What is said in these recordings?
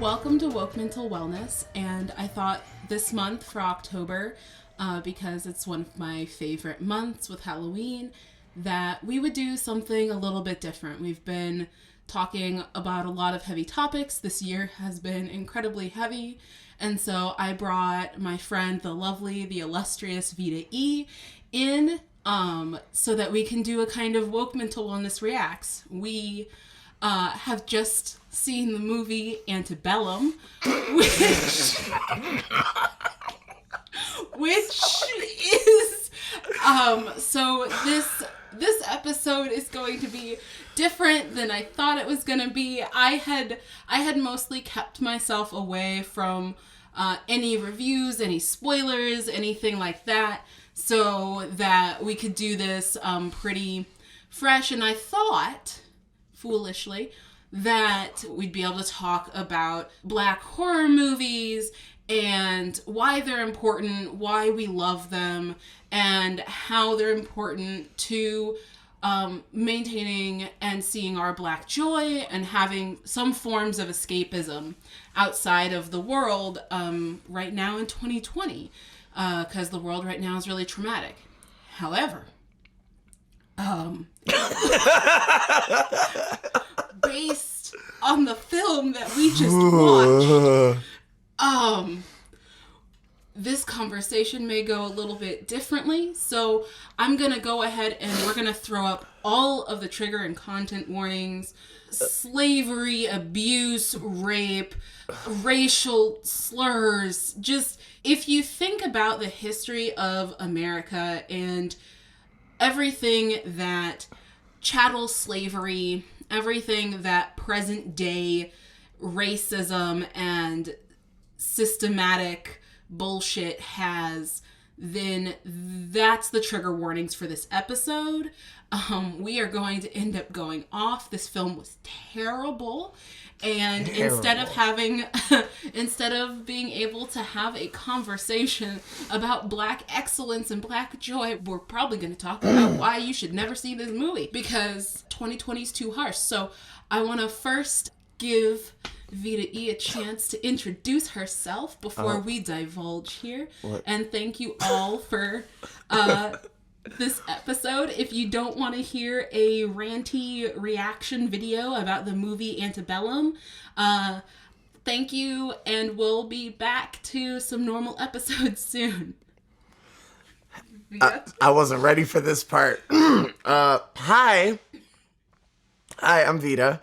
welcome to Woke Mental Wellness, and I thought this month for October, because it's one of my favorite months with Halloween, that we would do something a little bit different. We've been talking about a lot of heavy topics. This year has been incredibly heavy, and so I brought my friend, the lovely, the illustrious Vita E in, so that we can do a kind of Woke Mental Wellness Reacts. We have just seen the movie Antebellum, which is so this episode is going to be different than I thought it was going to be. I had mostly kept myself away from any reviews, any spoilers, anything like that, so that we could do this pretty fresh. And I thought, foolishly, that we'd be able to talk about Black horror movies and why they're important, why we love them, and how they're important to maintaining and seeing our Black joy and having some forms of escapism outside of the world right now in 2020, because the world right now is really traumatic. However, based on the film that we just watched, this conversation may go a little bit differently. So I'm going to go ahead and we're going to throw up all of the trigger and content warnings: slavery, abuse, rape, racial slurs. Just, if you think about the history of America and everything that chattel slavery, everything that present day racism and systematic bullshit has, then that's the trigger warnings for this episode. We are going to end up going off. This film was terrible. And instead of being able to have a conversation about Black excellence and Black joy, we're probably going to talk about why you should never see this movie, because 2020 is too harsh. So I want to first give Vita E a chance to introduce herself before we divulge here. What? And thank you all for this episode. If you don't want to hear a ranty reaction video about the movie Antebellum, thank you, and we'll be back to some normal episodes soon. I wasn't ready for this part. Hi, I'm Vita.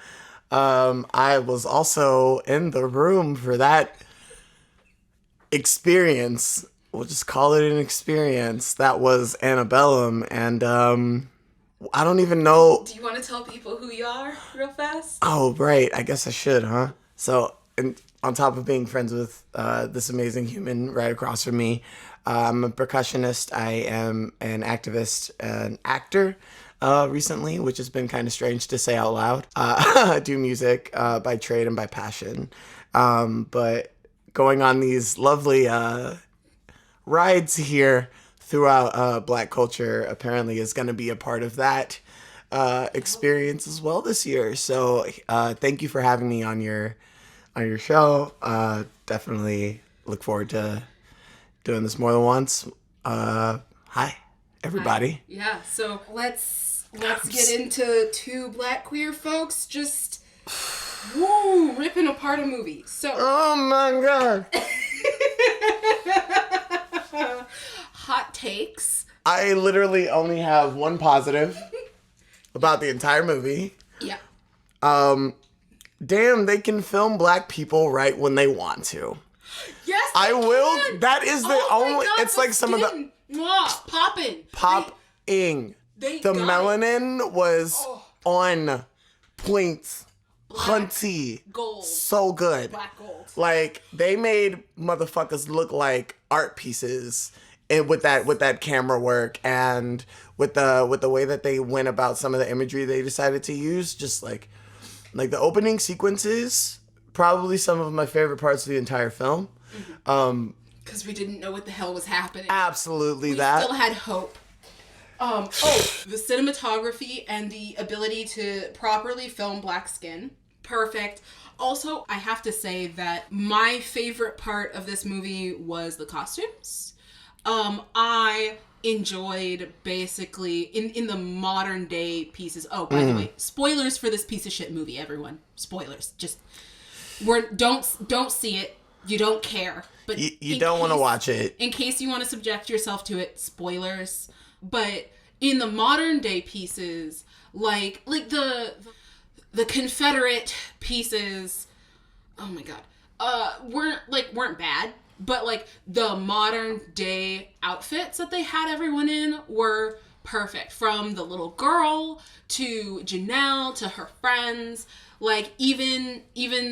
I was also in the room for that experience. We'll just call it an experience. That was Antebellum, and I don't even know. Do you want to tell people who you are real fast? Oh, right. I guess I should, huh? So, and on top of being friends with this amazing human right across from me, I'm a percussionist. I am an activist, an actor recently, which has been kind of strange to say out loud. I do music by trade and by passion, but going on these lovely rides here throughout Black culture apparently is going to be a part of that experience as well this year. So thank you for having me on your show. Definitely look forward to doing this more than once. Hi, everybody. Hi. Yeah, so let's get into two Black queer folks just ripping apart a movie. So, oh my god. Hot takes. I literally only have one positive about the entire movie. Yeah. Damn, they can film Black people right when they want to. Yes, I will. can. That is the only. God, it's like some of the popping. The melanin was on point. Hunty. Gold. So good. Black gold. Like, they made motherfuckers look like art pieces, and with that camera work and with the way that they went about some of the imagery they decided to use. Just like the opening sequences, probably some of my favorite parts of the entire film. Because we didn't know what the hell was happening. Absolutely, we still had hope. The cinematography and the ability to properly film Black skin. perfect. Also, I have to say that my favorite part of this movie was the costumes. I enjoyed basically in the modern day pieces. Oh, by the way, spoilers for this piece of shit movie, everyone. Spoilers. Just don't see it. You don't care. But you don't want to watch it. In case you want to subject yourself to it, spoilers. But in the modern day pieces, like the Confederate pieces, oh my god, weren't bad, but like the modern day outfits that they had everyone in were perfect. From the little girl to Janelle to her friends, like even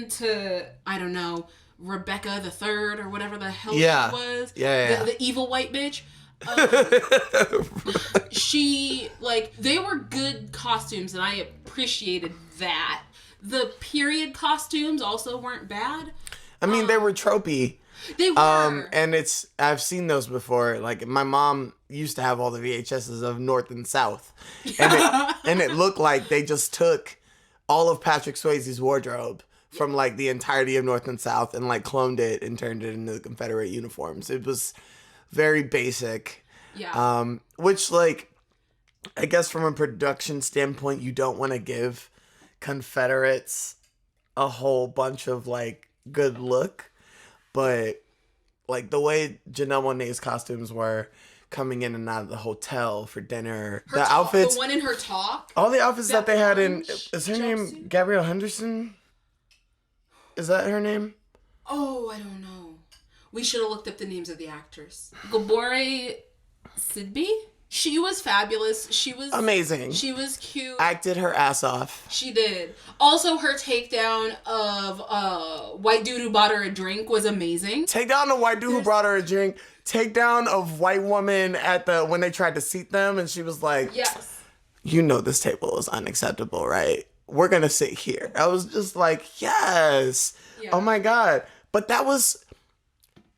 to, I don't know, Rebecca the Third or whatever the hell she was. Yeah. The evil white bitch. She, like, they were good costumes and I appreciated that. The period costumes also weren't bad. I mean, they were tropey. They were. And I've seen those before. Like, my mom used to have all the VHSs of North and South. And it looked like they just took all of Patrick Swayze's wardrobe from, like, the entirety of North and South and, like, cloned it and turned it into the Confederate uniforms. It was very basic. Yeah. Which, like, I guess from a production standpoint, you don't want to give Confederates a whole bunch of, like, good look. But, like, the way Janelle Monáe's costumes were coming in and out of the hotel for dinner, outfits, the one in her talk, all the outfits that they had in, is her name Gabrielle Henderson? Is that her name? Oh, I don't know. We should have looked up the names of the actors. Gabore Sidby? She was fabulous. She was amazing. She was cute. Acted her ass off. She did. Also, her takedown of white dude who bought her a drink was amazing. Takedown of white dude who brought her a drink. Takedown of white woman when they tried to seat them, and she was like, yes, you know this table is unacceptable, right? We're gonna sit here. I was just like, yes. Yeah. Oh my god. But those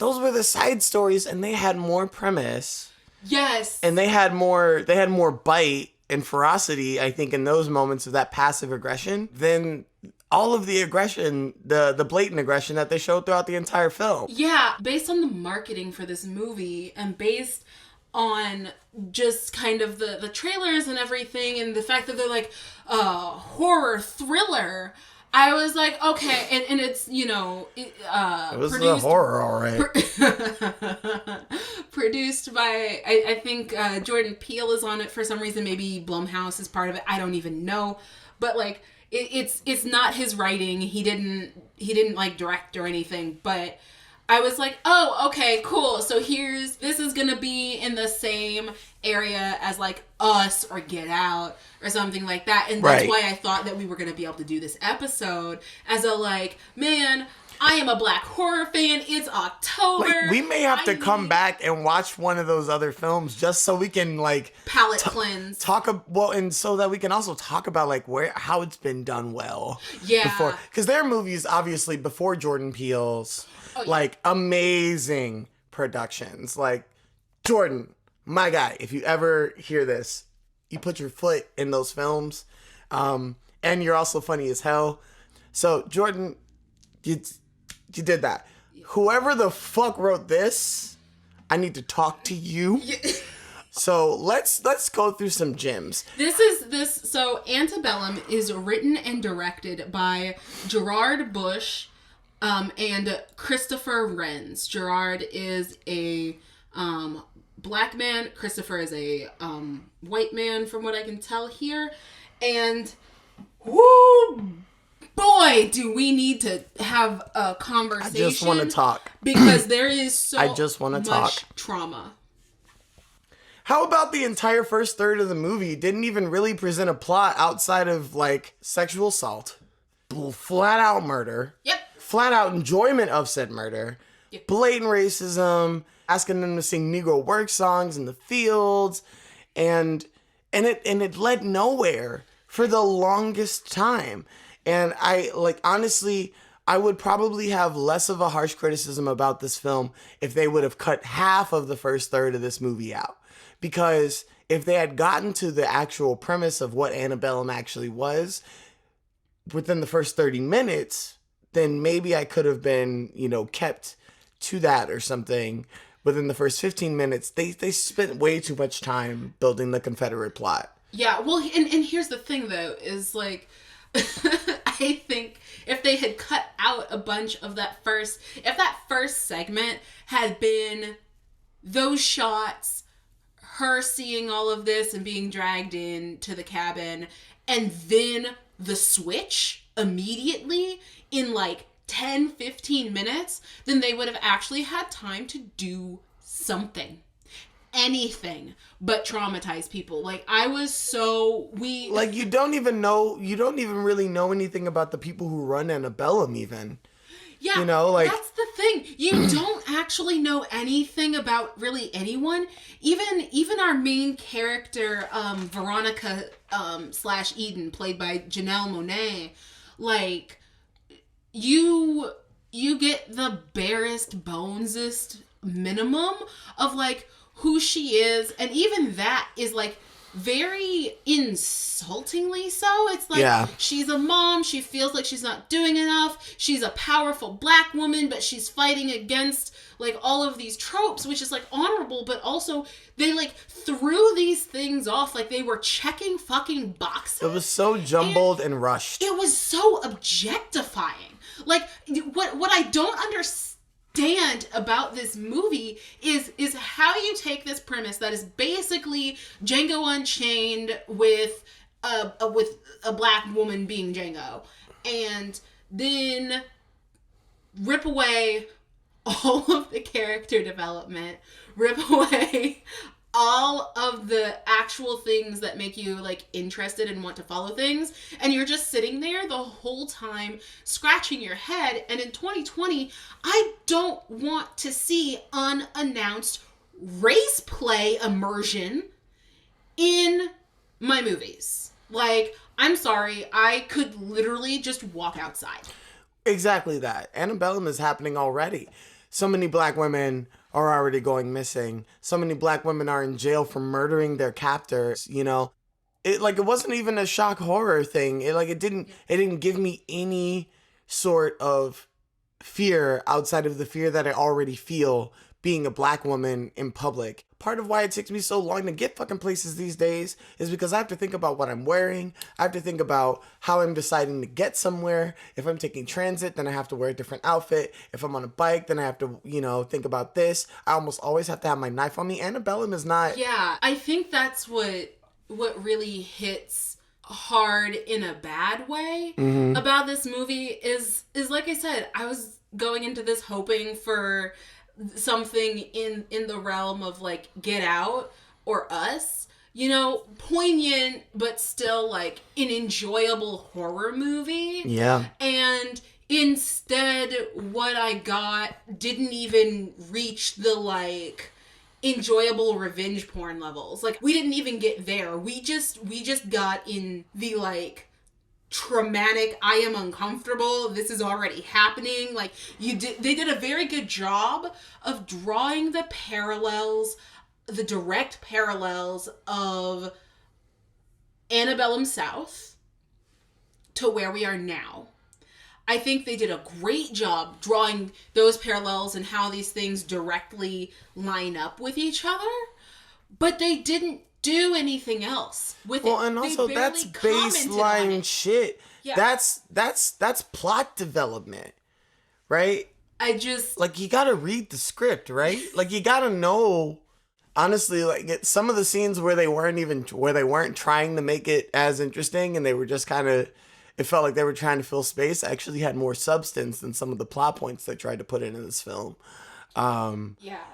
were the side stories, and they had more premise. Yes. And they had more bite and ferocity, I think, in those moments of that passive aggression than all of the aggression, the blatant aggression that they showed throughout the entire film. Yeah, based on the marketing for this movie and based on just kind of the trailers and everything and the fact that they're like horror thriller, I was like, okay, and it's, you know, it was a horror, all right. Produced by, I think Jordan Peele is on it for some reason. Maybe Blumhouse is part of it. I don't even know. But like, it's not his writing. He didn't like direct or anything. But I was like, oh, okay, cool. So this is gonna be in the same area as like Us or Get Out or something like that. And that's why I thought that we were gonna be able to do this episode as a like, man, I am a black horror fan. It's October. Like, we may have to come back and watch one of those other films just so we can like palate cleanse. And so that we can also talk about like how it's been done well. Yeah. Before, because there are movies obviously before Jordan Peele's like amazing productions. Like, Jordan, my guy, if you ever hear this, you put your foot in those films, and you're also funny as hell. So Jordan, you did that. Whoever the fuck wrote this, I need to talk to you. So let's go through some gems. So Antebellum is written and directed by Gerard Bush and Christopher Renz. Gerard is a black man. Christopher is a white man, from what I can tell here. And whoo, boy, do we need to have a conversation. I just want to talk. Because there is so much trauma. How about the entire first third of the movie didn't even really present a plot outside of, like, sexual assault, flat out murder. Yep. Flat out enjoyment of said murder. Yep. Blatant racism, asking them to sing Negro work songs in the fields, and it led nowhere for the longest time. And honestly, I would probably have less of a harsh criticism about this film if they would have cut half of the first third of this movie out. Because if they had gotten to the actual premise of what Antebellum actually was, within the first 30 minutes, then maybe I could have been, kept to that or something. Within the first 15 minutes, they spent way too much time building the Confederate plot. Yeah, well, and here's the thing, though, is, like, I think if they had cut out a bunch of if that first segment had been those shots, her seeing all of this and being dragged into the cabin, and then the switch immediately in, like, 10-15 minutes, then they would have actually had time to do something. Anything but traumatize people. Like, I was so... Like, you don't even really know anything about the people who run Antebellum, even. Yeah, that's the thing. You don't actually know anything about really anyone. Even our main character, Veronica / Eden, played by Janelle Monáe, like, you get the barest, bonesest minimum of, like, who she is, and even that is, like, very insultingly so. It's like, she's a mom, she feels like she's not doing enough, she's a powerful black woman, but she's fighting against, like, all of these tropes, which is, like, honorable, but also they, like, threw these things off like they were checking fucking boxes. It was so jumbled and rushed. It was so objectifying. Like, what I don't understand about this movie is how you take this premise that is basically Django Unchained with a black woman being Django, and then rip away all of the character development, rip away all of the actual things that make you, like, interested and want to follow things, and you're just sitting there the whole time scratching your head. And in 2020, I don't want to see unannounced race play immersion in my movies. Like, I'm sorry, I could literally just walk outside. Exactly that. Antebellum is happening already. So many black women are already going missing. So many black women are in jail for murdering their captors, It wasn't even a shock horror thing. It didn't give me any sort of fear outside of the fear that I already feel being a black woman in public. Part of why it takes me so long to get fucking places these days is because I have to think about what I'm wearing. I have to think about how I'm deciding to get somewhere. If I'm taking transit, then I have to wear a different outfit. If I'm on a bike, then I have to, think about this. I almost always have to have my knife on me. Antebellum is not... Yeah, I think that's what really hits hard in a bad way about this movie is like I said, I was going into this hoping for something in the realm of, like, Get Out or Us, poignant but still, like, an enjoyable horror movie. Yeah. And instead what I got didn't even reach the, like, enjoyable revenge porn levels. Like, we didn't even get there. We just got in the, like, traumatic, I am uncomfortable, this is already happening. Like, they did a very good job of drawing the direct parallels of Antebellum South to where we are now. I think they did a great job drawing those parallels and how these things directly line up with each other, but they didn't do anything else with it. Well, and also that's baseline shit. Yeah. That's plot development, right? Like, you gotta read the script, right? Like, you gotta know. Honestly, like, some of the scenes where they weren't trying to make it as interesting, and they were just kind of, it felt like they were trying to fill space, actually had more substance than some of the plot points they tried to put in this film.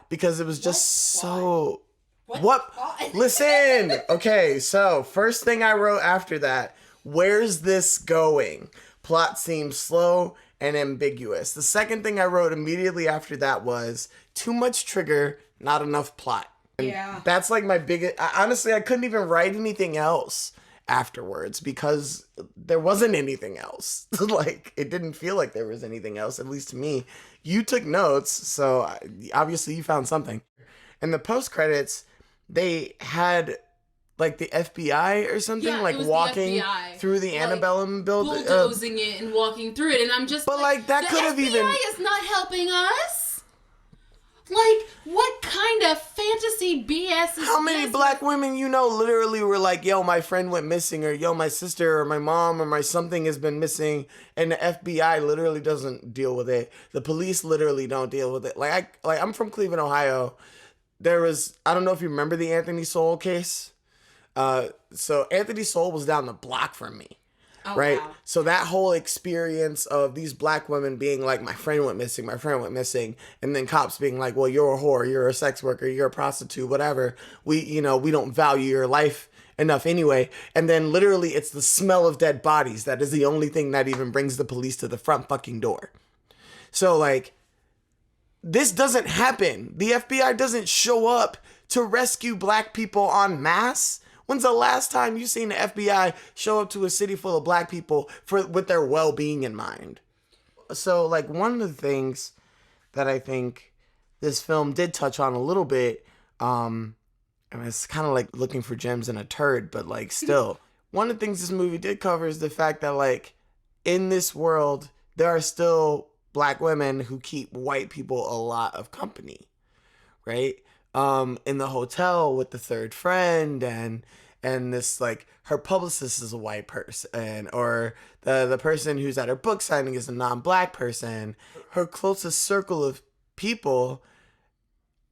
Because it was just so... What? Listen! Okay, so first thing I wrote after that, where's this going? Plot seems slow and ambiguous. The second thing I wrote immediately after that was, too much trigger, not enough plot. And that's, like, my biggest... Honestly, I couldn't even write anything else afterwards because there wasn't anything else. Like, it didn't feel like there was anything else, at least to me. You took notes, so obviously you found something. In the post-credits, they had like the FBI or something, Yeah, like it was walking the FBI, through the Antebellum building, bulldozing it and walking through it, and I'm just but like that could have FBI even is not helping us. Like, what kind of fantasy BS is how many this? black women you know literally were like, yo, my friend went missing, or yo, my sister or my mom or my something has been missing, and the FBI literally doesn't deal with it. The police literally don't deal with it. I'm from Cleveland, Ohio. There was, I don't know if you remember the Anthony Soul case. So Anthony Soul was down the block from me. Oh, Right. wow. So that whole experience of these black women being like, my friend went missing, and then cops being like, well, you're a whore, you're a sex worker, you're a prostitute, whatever. We don't value your life enough anyway. And then literally it's the smell of dead bodies that is the only thing that even brings the police to the front fucking door. So like, this doesn't happen. The FBI doesn't show up to rescue black people en masse. When's the last time you seen the FBI show up to a city full of black people with their well-being in mind? So, like, one of the things that I think this film did touch on a little bit, I mean, it's kind of like looking for gems in a turd, but, like, still. One of the things this movie did cover is the fact that, like, in this world, there are still black women who keep white people a lot of company, right? In the hotel with the third friend, and this, like, her publicist is a white person, or the person who's at her book signing is a non-black person. Her closest circle of people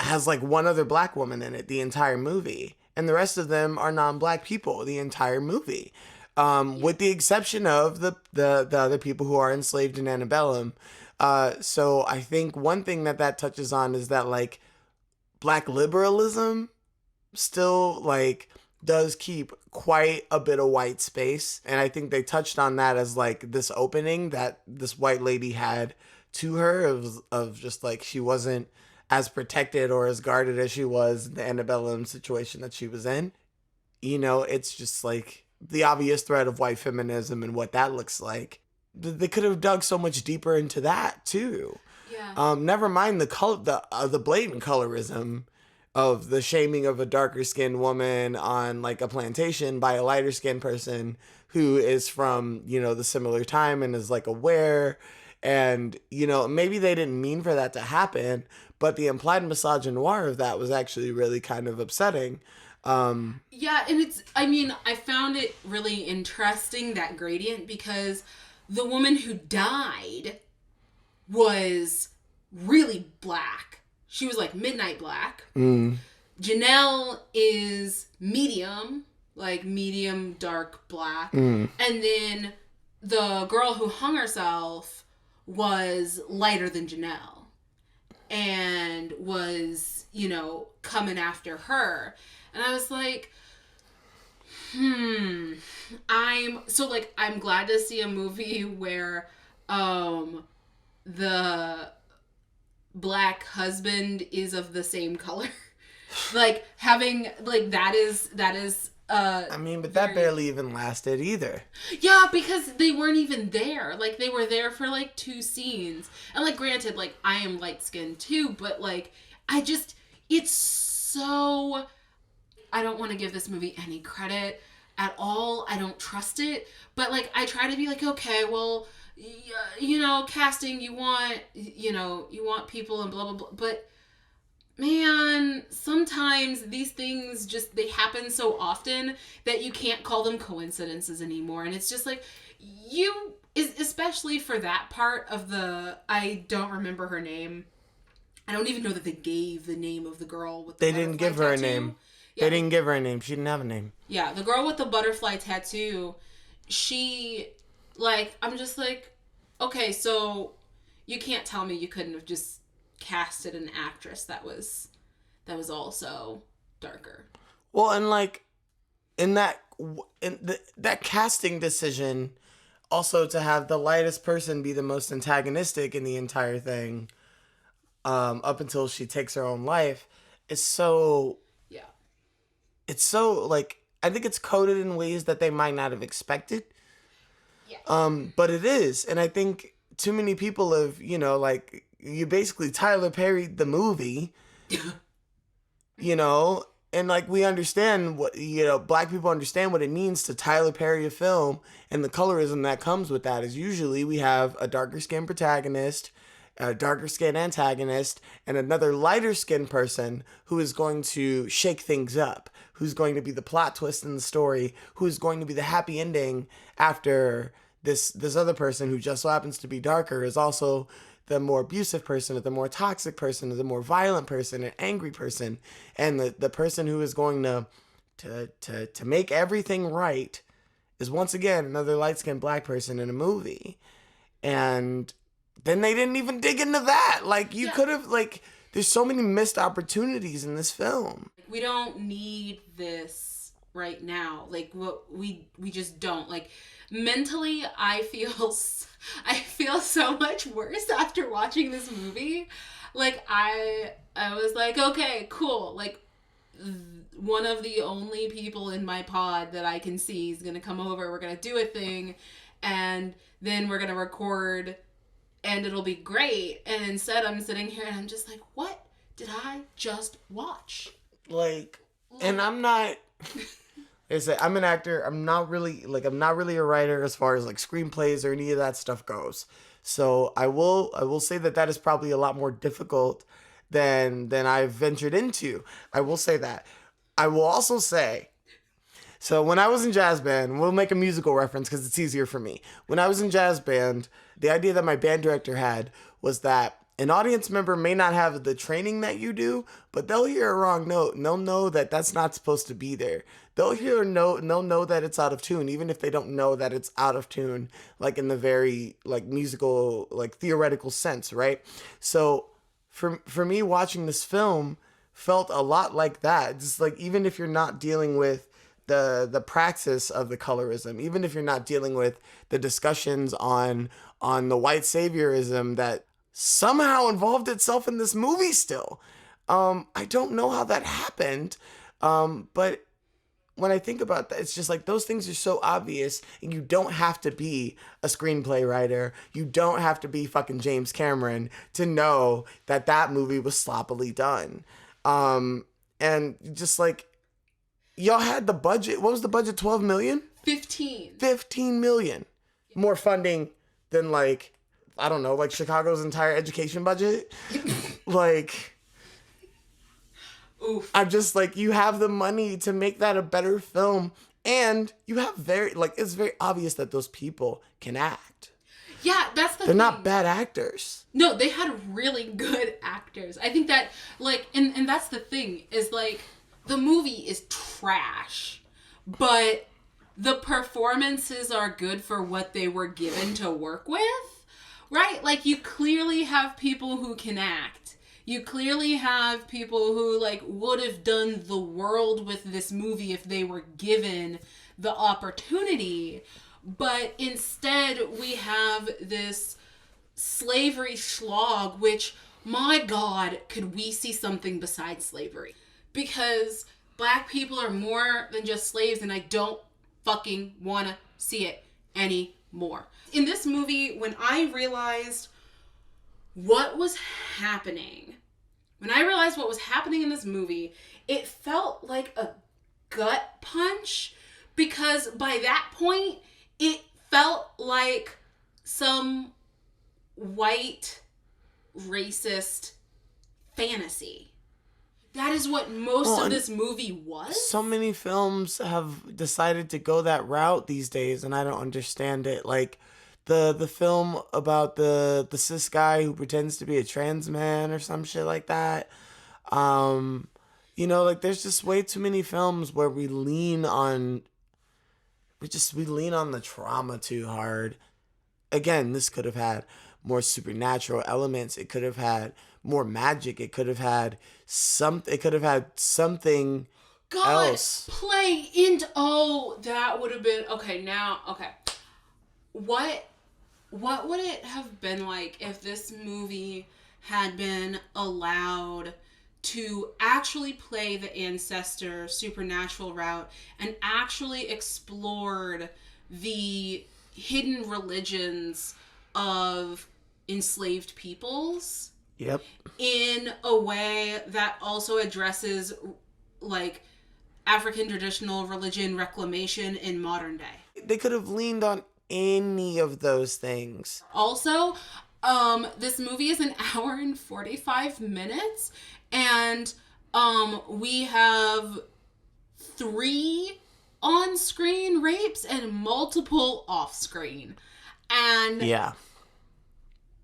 has like one other black woman in it the entire movie, and the rest of them are non-black people the entire movie, with the exception of the other people who are enslaved in Antebellum. So I think one thing that touches on is that, like, black liberalism still, like, does keep quite a bit of white space. And I think they touched on that as, like, this opening that this white lady had to her of just, like, she wasn't as protected or as guarded as she was in the Antebellum situation that she was in. It's just, like, the obvious threat of white feminism and what that looks like. They could have dug so much deeper into that, too. Yeah. Never mind the blatant colorism of the shaming of a darker skinned woman on, like, a plantation by a lighter skinned person who is from, the similar time and is, like, aware. And, maybe they didn't mean for that to happen, but the implied misogynoir of that was actually really kind of upsetting. Yeah, and I found it really interesting, that gradient, because the woman who died was really black. She was like midnight black. Janelle is medium dark black. And then the girl who hung herself was lighter than Janelle and was, coming after her. And I was like, I'm glad to see a movie where the black husband is of the same color. Like, having, like, that is but that barely even lasted either. Yeah, because they weren't even there. Like, they were there for, like, 2 scenes. And, like, granted, like, I am light-skinned too, but, like, it's so... I don't want to give this movie any credit at all. I don't trust it. But, like, I try to be like, okay, well, casting, you want people and blah, blah, blah. But, man, sometimes these things they happen so often that you can't call them coincidences anymore. And it's just like, especially for that part of I don't remember her name. I don't even know that they gave the name of the girl with the They didn't give her a name. Yeah. They didn't give her a name. She didn't have a name. Yeah, the girl with the butterfly tattoo, she, like, I'm just like, okay, so you can't tell me you couldn't have just casted an actress that was also darker. Well, and, like, that casting decision, also to have the lightest person be the most antagonistic in the entire thing, up until she takes her own life, is so... Yeah. It's so, like, I think it's coded in ways that they might not have expected. Yeah. But it is. And I think too many people have, like, you basically Tyler Perry'd the movie, And like we understand what, black people understand what it means to Tyler Perry a film, and the colorism that comes with that is usually we have a darker skinned protagonist, a darker skinned antagonist, and another lighter skinned person who is going to shake things up, who's going to be the plot twist in the story, who's going to be the happy ending after this other person who just so happens to be darker is also the more abusive person, or the more toxic person, or the more violent person, an angry person, and the person who is going to make everything right is once again another light skinned black person in a movie. And then they didn't even dig into that. Like you could have there's so many missed opportunities in this film. We don't need this right now. Like what we just don't. Like mentally I feel so much worse after watching this movie. Like I was like, okay, cool. Like one of the only people in my pod that I can see is going to come over. We're going to do a thing and then we're going to record and it'll be great. And instead I'm sitting here and I'm just like, what did I just watch? And I'm not I'm an actor. I'm not really a writer as far as like screenplays or any of that stuff goes. So I will say that is probably a lot more difficult than I've ventured into. I will say that. I will also say, so when I was in jazz band, we'll make a musical reference because it's easier for me. When I was in jazz band, the idea that my band director had was that an audience member may not have the training that you do, but they'll hear a wrong note and they'll know that that's not supposed to be there. They'll hear a note and they'll know that it's out of tune, even if they don't know that it's out of tune, like in the very like musical, like theoretical sense, right? So for me, watching this film felt a lot like that. Just like even if you're not dealing with the praxis of the colorism, even if you're not dealing with the discussions on the white saviorism that somehow involved itself in this movie still. I don't know how that happened, but when I think about that, it's just like those things are so obvious, and you don't have to be a screenplay writer. You don't have to be fucking James Cameron to know that movie was sloppily done. And just like, y'all had the budget. What was the budget? 12 million? 15 million. More funding than like, I don't know, like Chicago's entire education budget. Like, oof. I'm just like, you have the money to make that a better film. And you have it's very obvious that those people can act. Yeah, that's the They're thing. not bad actors. No, they had really good actors. I think that, like, and that's the thing, is like, the movie is trash, but the performances are good for what they were given to work with. Right? Like, you clearly have people who can act. You clearly have people who, like, would have done the world with this movie if they were given the opportunity. But instead, we have this slavery slog, which, my God, could we see something besides slavery? Because black people are more than just slaves, and I don't fucking want to see it anymore. In this movie, when I realized what was happening in this movie, it felt like a gut punch, because by that point, it felt like some white racist fantasy. That is what most of this movie was. So many films have decided to go that route these days, and I don't understand it. Like the film about the cis guy who pretends to be a trans man or some shit like that. Like there's just way too many films where we lean on the trauma too hard. Again, this could have had more supernatural elements. It could have had more magic. It could have had something God, else. Play into that would have been okay. What would it have been like if this movie had been allowed to actually play the ancestor supernatural route and actually explored the hidden religions of enslaved peoples? Yep. In a way that also addresses like African traditional religion reclamation in modern day. They could have leaned on any of those things. Also, this movie is an hour and 45 minutes, and we have 3 on-screen rapes and multiple off-screen. And yeah,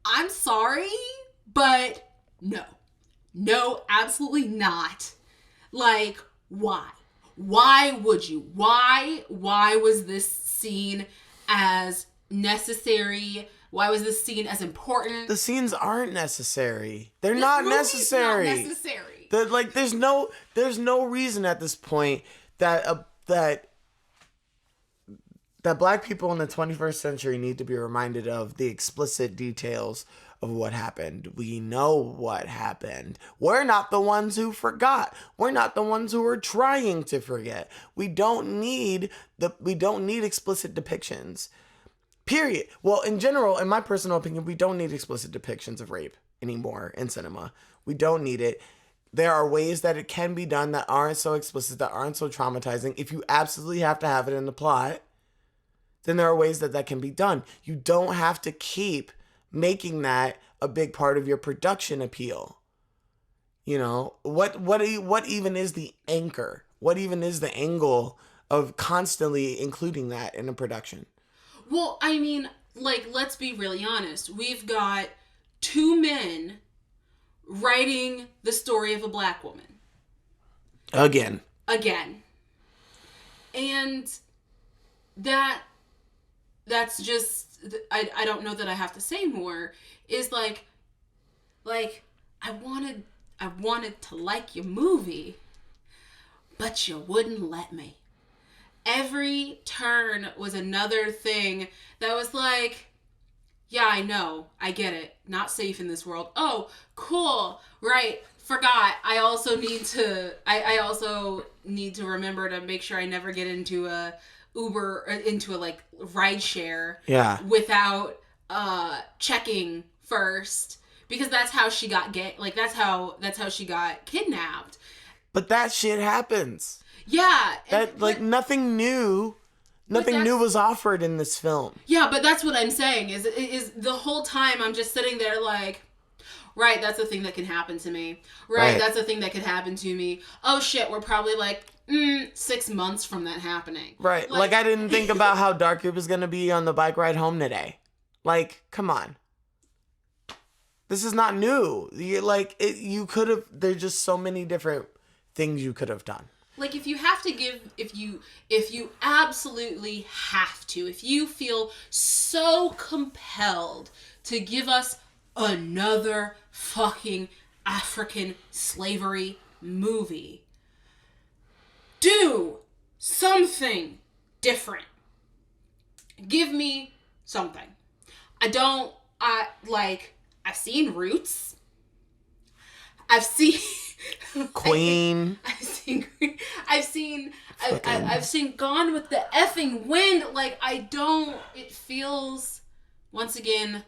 I'm sorry, but no. No, absolutely not. Like, why? Why would you? Why was this seen as necessary? Why was this seen as important? The scenes aren't necessary. They're not necessary. Not necessary. Like, there's no reason at this point that black people in the 21st century need to be reminded of the explicit details of what happened. We know what happened. We're not the ones who forgot. We're not the ones who are trying to forget. We don't need explicit depictions. Period. Well, in general, in my personal opinion, we don't need explicit depictions of rape anymore in cinema. We don't need it. There are ways that it can be done that aren't so explicit, that aren't so traumatizing. If you absolutely have to have it in the plot, then there are ways that can be done. You don't have to keep making that a big part of your production appeal. You know, what even is the anchor? What even is the angle of constantly including that in a production? Well, I mean, like, let's be really honest. We've got 2 men writing the story of a black woman. Again. And that's just, I don't know that I have to say more, is like I wanted to like your movie, but you wouldn't let me. Every turn was another thing that was like, yeah, I know, I get it, not safe in this world. Oh, cool, right, forgot. I also need to remember to make sure I never get into a Uber, into a like ride share, without checking first, because that's how she got that's how she got kidnapped. But that shit happens. Yeah, nothing new was offered in this film. Yeah, but that's what I'm saying is the whole time I'm just sitting there like, right, that's the thing that can happen to me. Right, that's the thing that could happen to me. Oh shit, we're probably like 6 months from that happening. Right, like I didn't think about how dark it was gonna be on the bike ride home today. Like, come on. This is not new. You could have. There's just so many different things you could have done. Like, if you have to give, if you absolutely have to, if you feel so compelled to give us another fucking African slavery movie, do something different. Give me something. I've seen Roots. I've seen Queen. I've seen Gone with the Effing Wind. Like, it feels, once again,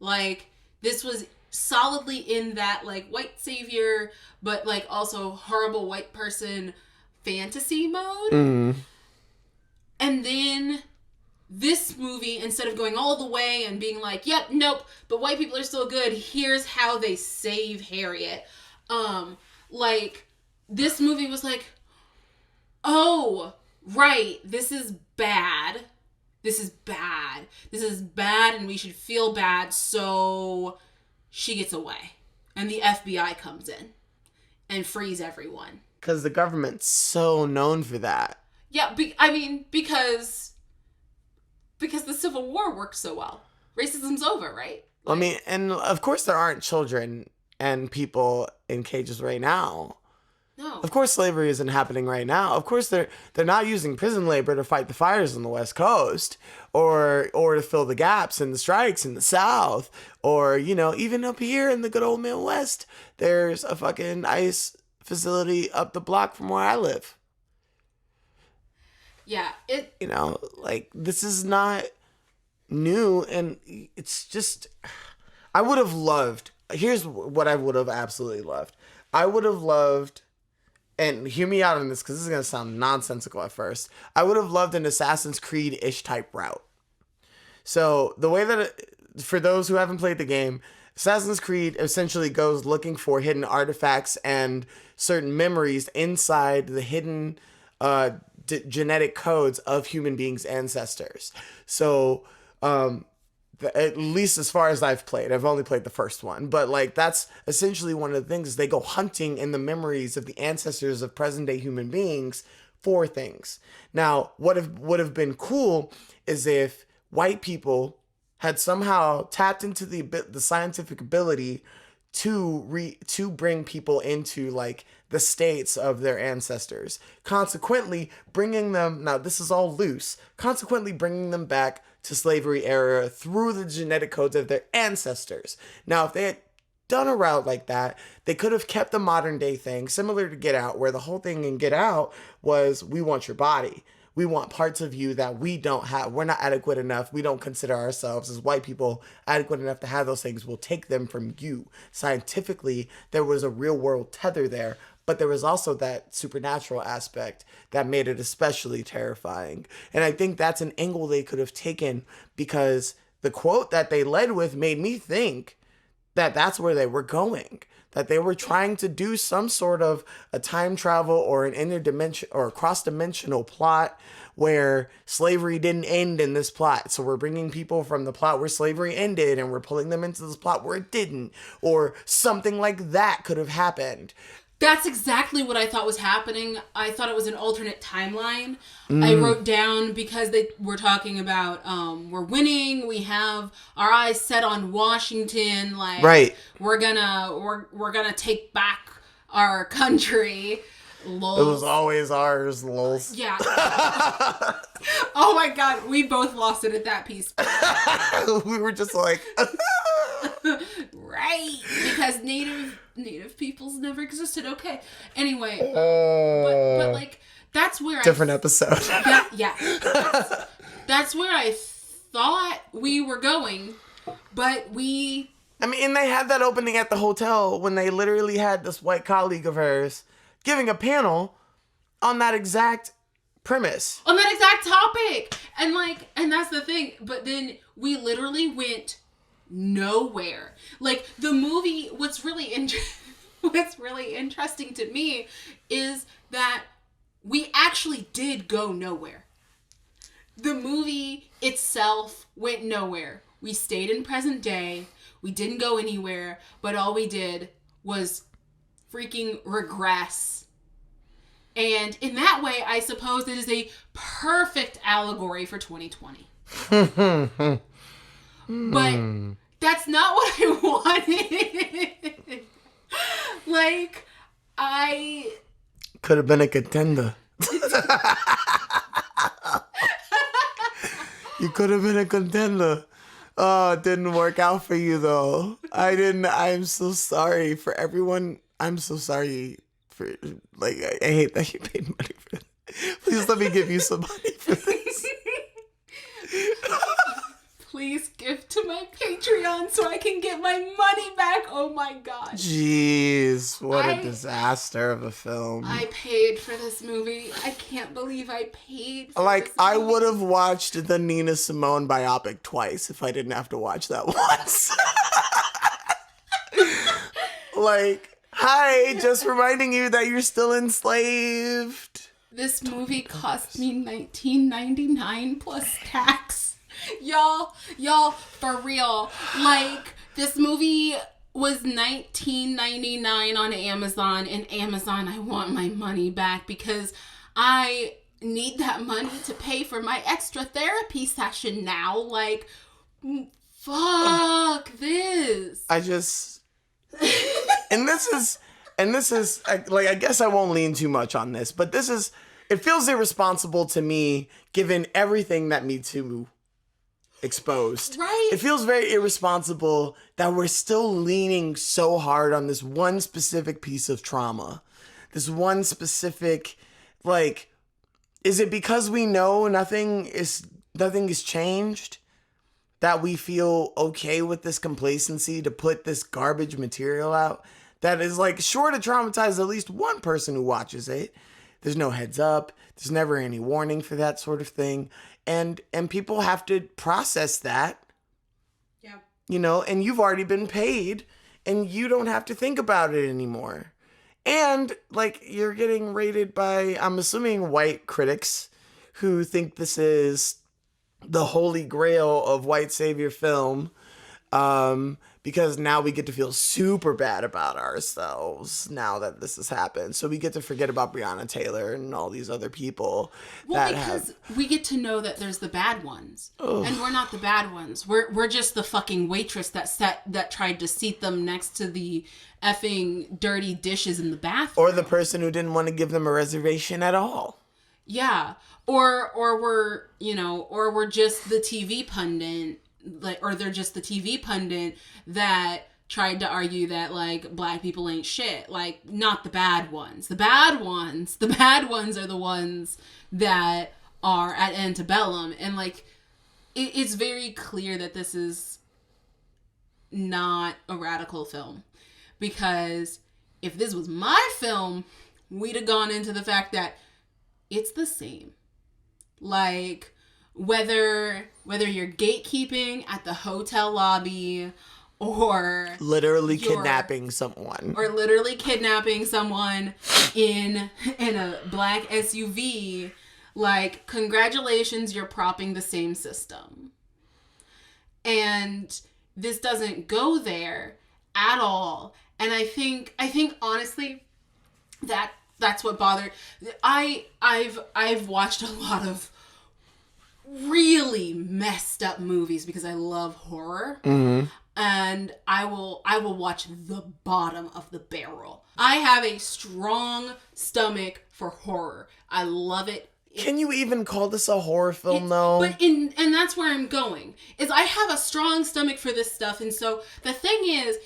like this was solidly in that like white savior, but like also horrible white person fantasy mode. Mm. And then this movie, instead of going all the way and being like, yep, nope, but white people are still good, here's how they save Harriet. Like, this movie was like, oh, right, this is bad. This is bad. This is bad, and we should feel bad, so she gets away. And the FBI comes in and frees everyone. Because the government's so known for that. Yeah, because the Civil War worked so well. Racism's over, right? I mean, and of course there aren't children and people in cages right now. No. Of course slavery isn't happening right now. Of course they're not using prison labor to fight the fires on the West Coast or to fill the gaps in the strikes in the South, or, you know, even up here in the good old Midwest, there's a fucking ICE facility up the block from where I live. Yeah, you know, like, this is not new, and it's just, I would have loved, here's what I would have absolutely loved. I would have loved and hear me out on this because this is going to sound nonsensical at first. I would have loved an Assassin's Creed-ish type route. So the way that, for those who haven't played the game, Assassin's Creed essentially goes looking for hidden artifacts and certain memories inside the hidden genetic codes of human beings' ancestors. So, at least as far as I've played, I've only played the first one, but like that's essentially one of the things is they go hunting in the memories of the ancestors of present day human beings for things. Now, what would have been cool is if white people had somehow tapped into the scientific ability to bring people into like the states of their ancestors, consequently bringing them, now this is all loose, consequently bringing them back to slavery era through the genetic codes of their ancestors. Now, if they had done a route like that, they could have kept the modern day thing similar to Get Out, where the whole thing in Get Out was, we want your body. We want parts of you that we don't have. We're not adequate enough. We don't consider ourselves as white people adequate enough to have those things. We'll take them from you. Scientifically, there was a real world tether there, but there was also that supernatural aspect that made it especially terrifying. And I think that's an angle they could have taken, because the quote that they led with made me think that that's where they were going. That they were trying to do some sort of a time travel or an interdimension or a cross-dimensional plot where slavery didn't end in this plot. So we're bringing people from the plot where slavery ended and we're pulling them into this plot where it didn't. Or something like that could have happened. That's exactly what I thought was happening. I thought it was an alternate timeline. I wrote down, because they were talking about we're winning, we have our eyes set on Washington, like right. we're gonna take back our country. Lols. It was always ours, lols. Yeah. Oh my god, we both lost it at that piece. We were just like right, because native peoples never existed. Okay. Anyway, but like that's where different episode. Yeah. That's where I thought we were going, but I mean, and they had that opening at the hotel when they literally had this white colleague of hers giving a panel on that exact premise. On that exact topic. And that's the thing. But then we literally went nowhere. Like, the movie, what's really interesting to me is that we actually did go nowhere. The movie itself went nowhere. We stayed in present day. We didn't go anywhere, but all we did was freaking regress. And in that way, I suppose it is a perfect allegory for 2020. But that's not what I wanted. Like, I could have been a contender. You could have been a contender. Oh, it didn't work out for you though. I'm so sorry for everyone. I'm so sorry for, like, I hate that you paid money for it. Please let me give you some money for this. Please give to my Patreon so I can get my money back. Oh my god. Jeez, what a disaster of a film. I paid for this movie. I can't believe I paid for like, this movie. I would have watched the Nina Simone biopic twice if I didn't have to watch that once. Like, hi, just reminding you that you're still enslaved. This movie cost me $19.99 plus tax. Y'all, for real. Like, this movie was $19.99 on Amazon, and Amazon, I want my money back because I need that money to pay for my extra therapy session now. Like, fuck this. And this is like, I guess I won't lean too much on this, but it feels irresponsible to me given everything that Me Too exposed. Right. It feels very irresponsible that we're still leaning so hard on this one specific piece of trauma. This one specific, like, is it because we know nothing is changed that we feel okay with this complacency to put this garbage material out that is like sure to traumatize at least one person who watches it. There's no heads up. There's never any warning for that sort of thing. And people have to process that. Yeah. You know, and you've already been paid and you don't have to think about it anymore. And like you're getting rated by, I'm assuming, white critics who think this is the holy grail of white savior film. Because now we get to feel super bad about ourselves now that this has happened. So we get to forget about Breonna Taylor and all these other people. Well, because we get to know that there's the bad ones. Ugh. And we're not the bad ones. We're just the fucking waitress that tried to seat them next to the effing dirty dishes in the bathroom. Or the person who didn't want to give them a reservation at all. Yeah. Or we're just the TV pundit. Or they're just the TV pundit that tried to argue that, like, black people ain't shit. Like, not the bad ones. The bad ones are the ones that are at Antebellum. And, like, it's very clear that this is not a radical film. Because if this was my film, we'd have gone into the fact that it's the same. Like, whether you're gatekeeping at the hotel lobby or literally kidnapping someone in a black SUV, like, congratulations, you're propping the same system. And this doesn't go there at all. And I think honestly that's what bothered. I've watched a lot of really messed up movies because I love horror. Mm-hmm. And I will watch the bottom of the barrel. I have a strong stomach for horror. I love it. Can you even call this a horror film, though? And that's where I'm going. Is I have a strong stomach for this stuff. And so the thing is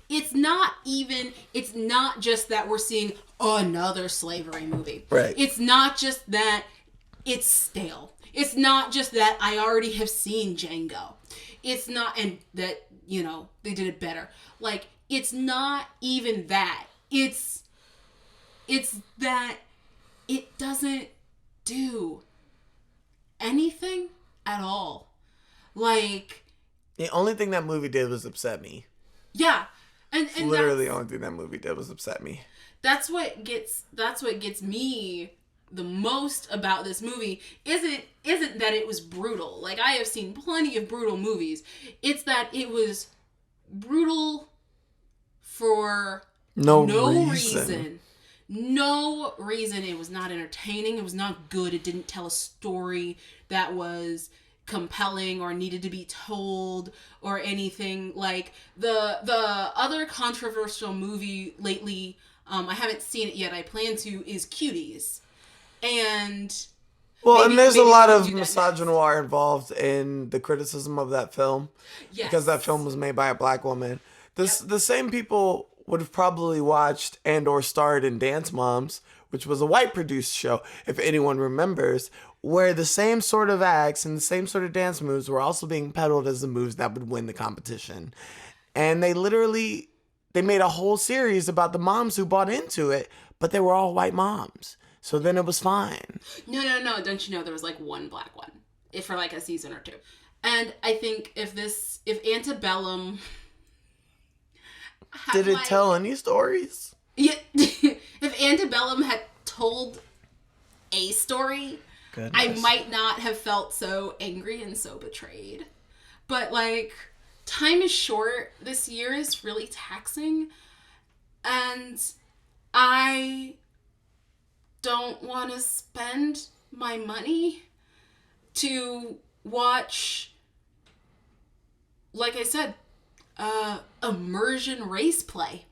it's not just that we're seeing another slavery movie. Right. It's not just that it's stale. It's not just that I already have seen Django. It's not, and that, they did it better. Like, it's not even that. It's that it doesn't do anything at all. Like, the only thing that movie did was upset me. Yeah. And literally the only thing that movie did was upset me. That's what gets me the most about this movie isn't that it was brutal. Like, I have seen plenty of brutal movies. It's that it was brutal for no reason. No reason. It was not entertaining. It was not good. It didn't tell a story that was compelling or needed to be told or anything. Like, the other controversial movie lately, I haven't seen it yet, I plan to, is Cuties. And there's a lot of misogynoir involved in the criticism of that film. Yes. Because that film was made by a black woman. The same people would have probably watched and or starred in Dance Moms, which was a white produced show, if anyone remembers, where the same sort of acts and the same sort of dance moves were also being peddled as the moves that would win the competition. And they made a whole series about the moms who bought into it, but they were all white moms. So then it was fine. No. Don't you know there was like one black one for like a season or two? And I think if Antebellum did it tell any stories? Yeah. If Antebellum had told a story, goodness, I might not have felt so angry and so betrayed. But, like, time is short. This year is really taxing. And I don't want to spend my money to watch, like I said, immersion race play.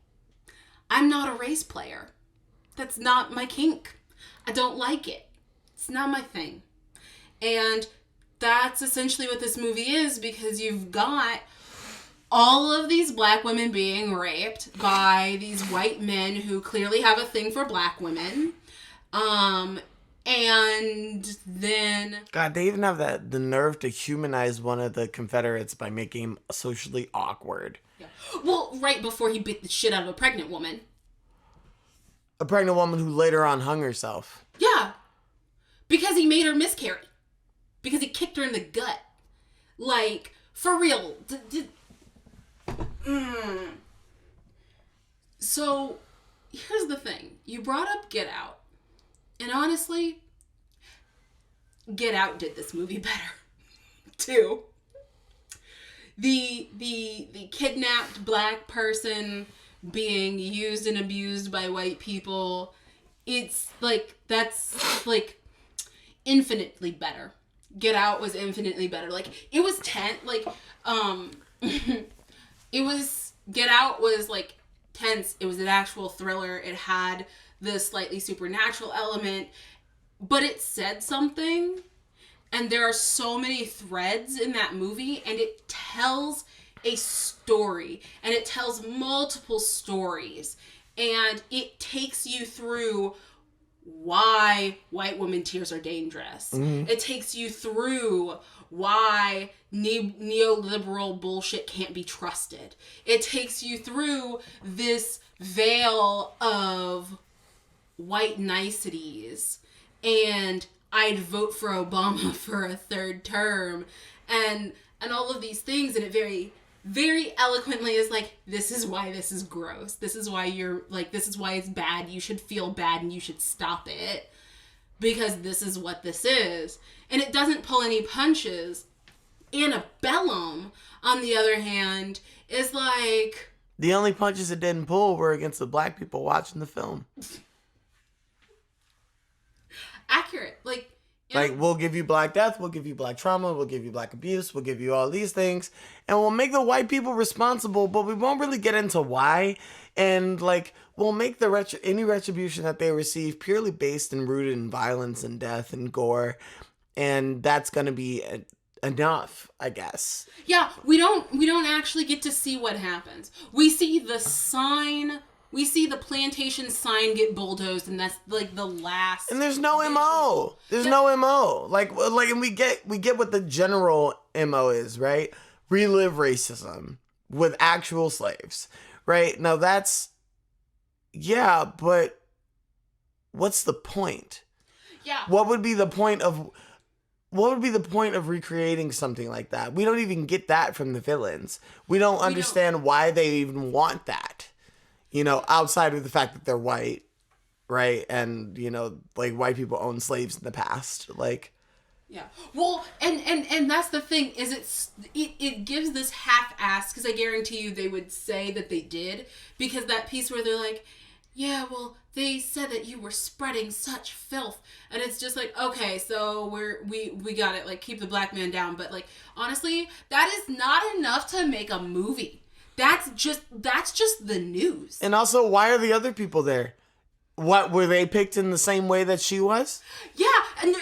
I'm not a race player. That's not my kink. I don't like it. It's not my thing. And that's essentially what this movie is, because you've got all of these black women being raped by these white men who clearly have a thing for black women. And then... God, they even have the nerve to humanize one of the Confederates by making him socially awkward. Yeah. Well, right before he beat the shit out of a pregnant woman. A pregnant woman who later on hung herself. Yeah. Because he made her miscarry. Because he kicked her in the gut. Like, for real. So, here's the thing. You brought up Get Out. And honestly, Get Out did this movie better. Too. The kidnapped black person being used and abused by white people, it's like, that's like infinitely better. Get Out was infinitely better. Like, it was tense. Like, Get Out was like tense. It was an actual thriller. It had the slightly supernatural element, but it said something. And there are so many threads in that movie, and it tells a story, and it tells multiple stories, and it takes you through why white women tears are dangerous. Mm-hmm. It takes you through why neoliberal bullshit can't be trusted. It takes you through this veil of white niceties, and I'd vote for Obama for a third term, and all of these things, and it very, very eloquently is like, this is why this is gross. This is why you're, like, this is why it's bad. You should feel bad and you should stop it, because this is what this is. And it doesn't pull any punches. Antebellum, on the other hand, is like... The only punches it didn't pull were against the black people watching the film. Accurate. Like, we'll give you black death, we'll give you black trauma, we'll give you black abuse, we'll give you all these things, and we'll make the white people responsible, but we won't really get into why, and, like, we'll make any retribution that they receive purely based and rooted in violence and death and gore, and that's gonna be enough, I guess. Yeah, we don't actually get to see what happens. We see the sign... We see the plantation sign get bulldozed, and that's like the last. And there's no MO. There's no MO. Like, and we get what the general MO is, right? Relive racism with actual slaves, right? Now but what's the point? Yeah. What would be the point of recreating something like that? We don't even get that from the villains. We don't understand why they even want that. You know, outside of the fact that they're white, right? And, you know, like, white people owned slaves in the past. Like... Yeah. Well, and that's the thing, is it gives this half-ass, because I guarantee you they would say that they did, because that piece where they're like, yeah, well, they said that you were spreading such filth. And it's just like, okay, so we got it. Like, keep the black man down. But, like, honestly, that is not enough to make a movie. That's just the news. And also, why are the other people there? What, were they picked in the same way that she was? Yeah, and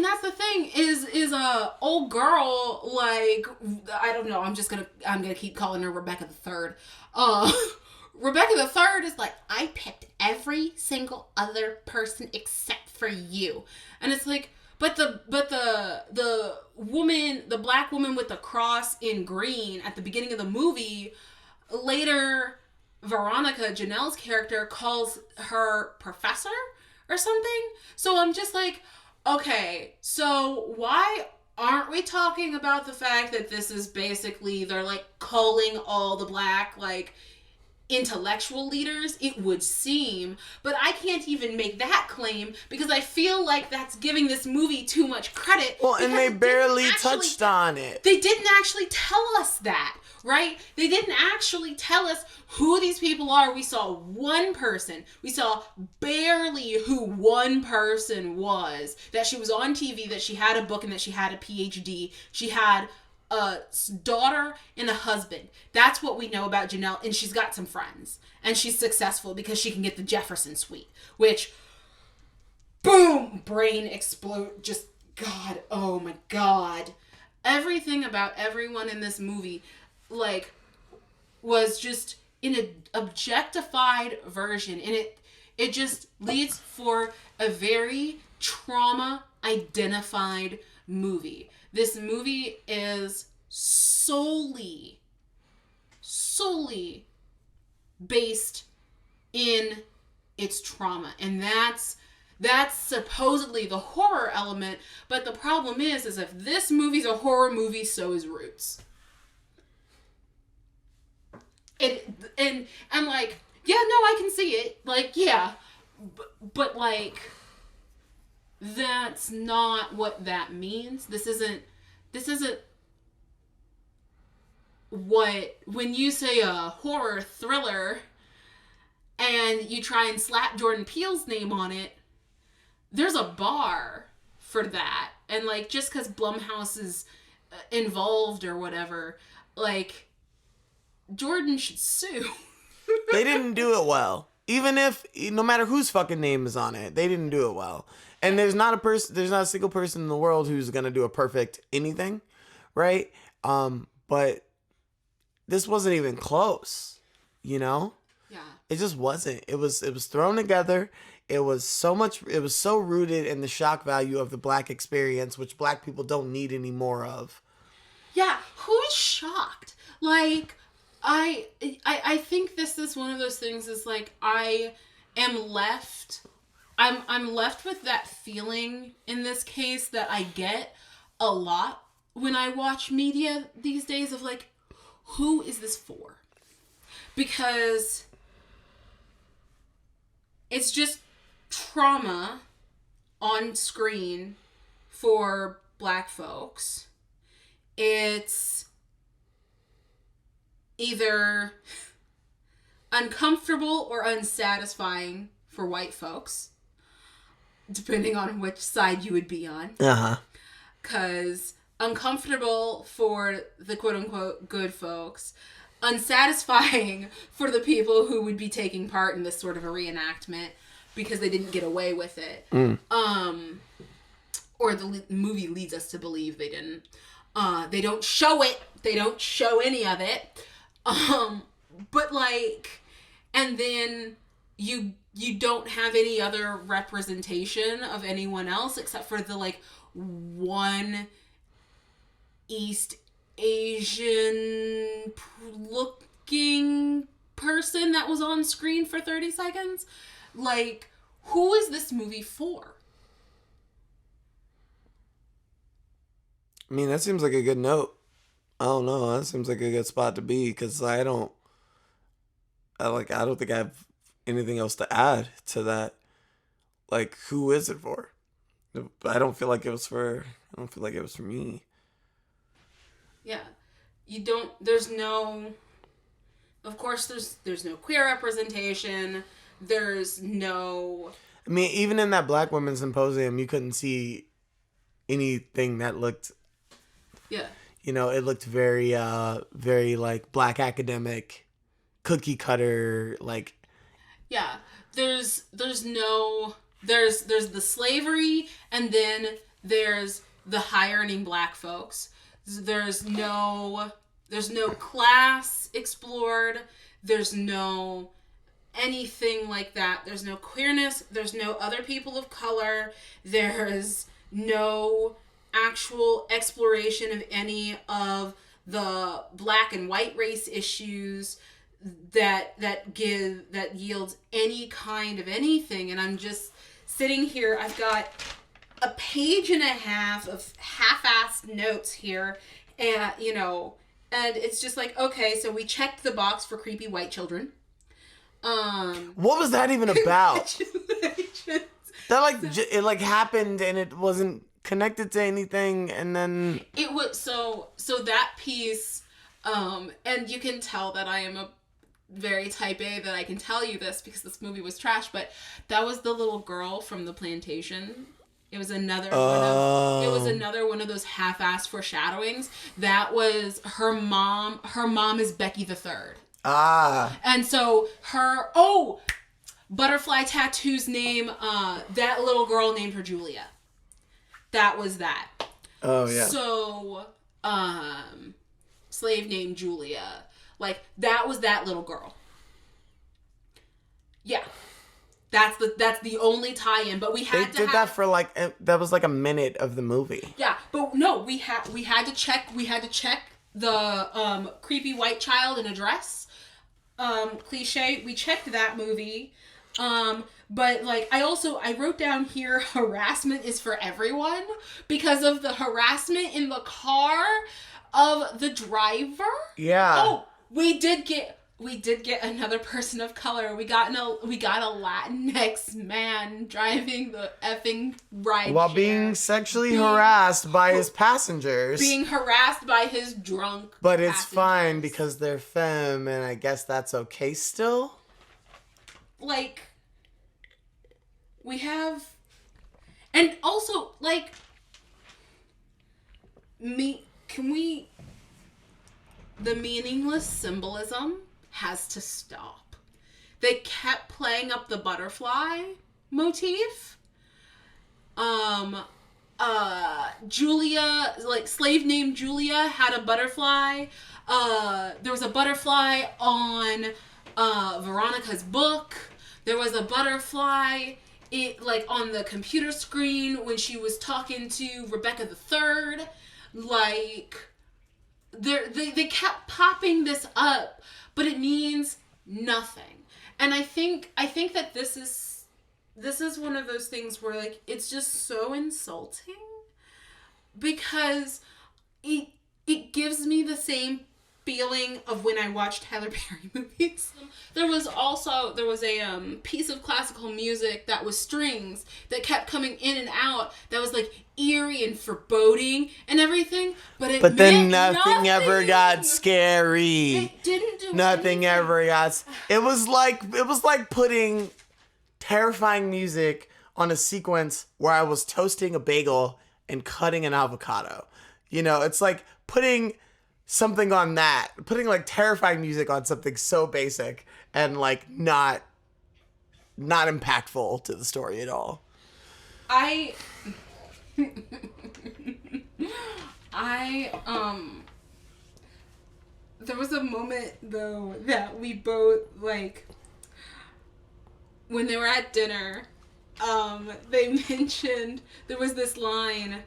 that's the thing is a old girl, like, I don't know, I'm gonna keep calling her Rebecca the Third. Rebecca the Third is like, I picked every single other person except for you, and it's like, but the woman, the black woman with the cross in green at the beginning of the movie, later Veronica, Janelle's character, calls her professor or something. So I'm just like, okay, so why aren't we talking about the fact that this is basically, they're like calling all the black, like, intellectual leaders, it would seem, but I can't even make that claim because I feel like that's giving this movie too much credit. Well, and they barely touched on it. They didn't actually tell us that, right? They didn't actually tell us who these people are. We saw one person. We saw barely who one person was, that she was on TV, that she had a book, and that she had a PhD. She had a daughter and a husband. That's what we know about Janelle, and she's got some friends, and she's successful because she can get the Jefferson suite, which, boom, brain explode. Just, God, oh my God, everything about everyone in this movie, like, was just in an objectified version, and it just leads for a very trauma identified movie. This movie is solely solely based in its trauma. And that's supposedly the horror element, but the problem is if this movie's a horror movie, so is Roots. And I'm like, yeah, no, I can see it. Like, yeah, but like, that's not what that means. This isn't what, when you say a horror thriller and you try and slap Jordan Peele's name on it, there's a bar for that. And like, just because Blumhouse is involved or whatever, like, Jordan should sue. They didn't do it well. Even if, no matter whose fucking name is on it, they didn't do it well. And there's not a single person in the world who's gonna do a perfect anything, right? But this wasn't even close, you know? Yeah. It just wasn't. It was thrown together. It was so rooted in the shock value of the black experience, which black people don't need any more of. Yeah, who's shocked? Like, I think this is one of those things, is like, I'm left with that feeling in this case that I get a lot when I watch media these days of like, who is this for? Because it's just trauma on screen for black folks. It's either uncomfortable or unsatisfying for white folks, depending on which side you would be on. Uh-huh. Because uncomfortable for the quote-unquote good folks, unsatisfying for the people who would be taking part in this sort of a reenactment because they didn't get away with it. Or the movie leads us to believe they didn't. They don't show it. They don't show any of it. But like, and then you don't have any other representation of anyone else except for the like one East Asian looking person that was on screen for 30 seconds. Like, who is this movie for? I mean, that seems like a good note. I don't know. That seems like a good spot to be, because I don't think I have anything else to add to that. Like, who is it for? I don't feel like it was for me. Yeah. Of course there's no queer representation. There's no, I mean, even in that Black Women's Symposium, you couldn't see anything that looked, yeah. You know, it looked very, very like black academic, cookie cutter, like. Yeah, there's the slavery, and then there's the high earning black folks. There's no class explored. There's no anything like that. There's no queerness. There's no other people of color. There's no actual exploration of any of the black and white race issues that yields any kind of anything. And I'm just sitting here, I've got a page and a half of half-assed notes here, and and it's just like, okay, so we checked the box for creepy white children. What was that even about? It like happened and it wasn't connected to anything, and then it was so that piece, and you can tell that I am a very type A, that I can tell you this because this movie was trash, but that was the little girl from the plantation. It was another one of those half-assed foreshadowings. That was her mom. Her mom is Becky the Third. And so butterfly tattoo's name, that little girl named her Julia. That was that. Oh, yeah. So, slave named Julia. Like, that was that little girl. Yeah. That's the only tie-in, but we had They did that for like, that was like a minute of the movie. Yeah, but no, we had to check the creepy white child in a dress. cliche. We checked that movie. But like I wrote down here harassment is for everyone because of the harassment in the car of the driver. Yeah. Oh, we did get another person of color. We got a Latinx man driving the effing ride while being sexually harassed by his passengers. Being harassed by his drunk But it's passengers. fine because they're femme, and I guess that's okay still. Like, we have, and also like, the meaningless symbolism has to stop. They kept playing up the butterfly motif. Julia, like, slave named Julia had a butterfly. There was a butterfly on Veronica's book. There was a butterfly on the computer screen when she was talking to Rebecca the Third. Like, they kept popping this up, but it means nothing. And I think that this is one of those things where, like, it's just so insulting because it gives me the same feeling of when I watched Tyler Perry movies. There was a piece of classical music that was strings that kept coming in and out that was like eerie and foreboding and everything, but then nothing ever got scary. It didn't do nothing anything. Ever got. It was like putting terrifying music on a sequence where I was toasting a bagel and cutting an avocado. You know, it's like putting something on that, putting like terrifying music on something so basic and like not impactful to the story at all. There was a moment though that we both, like, when they were at dinner, they mentioned, there was this line,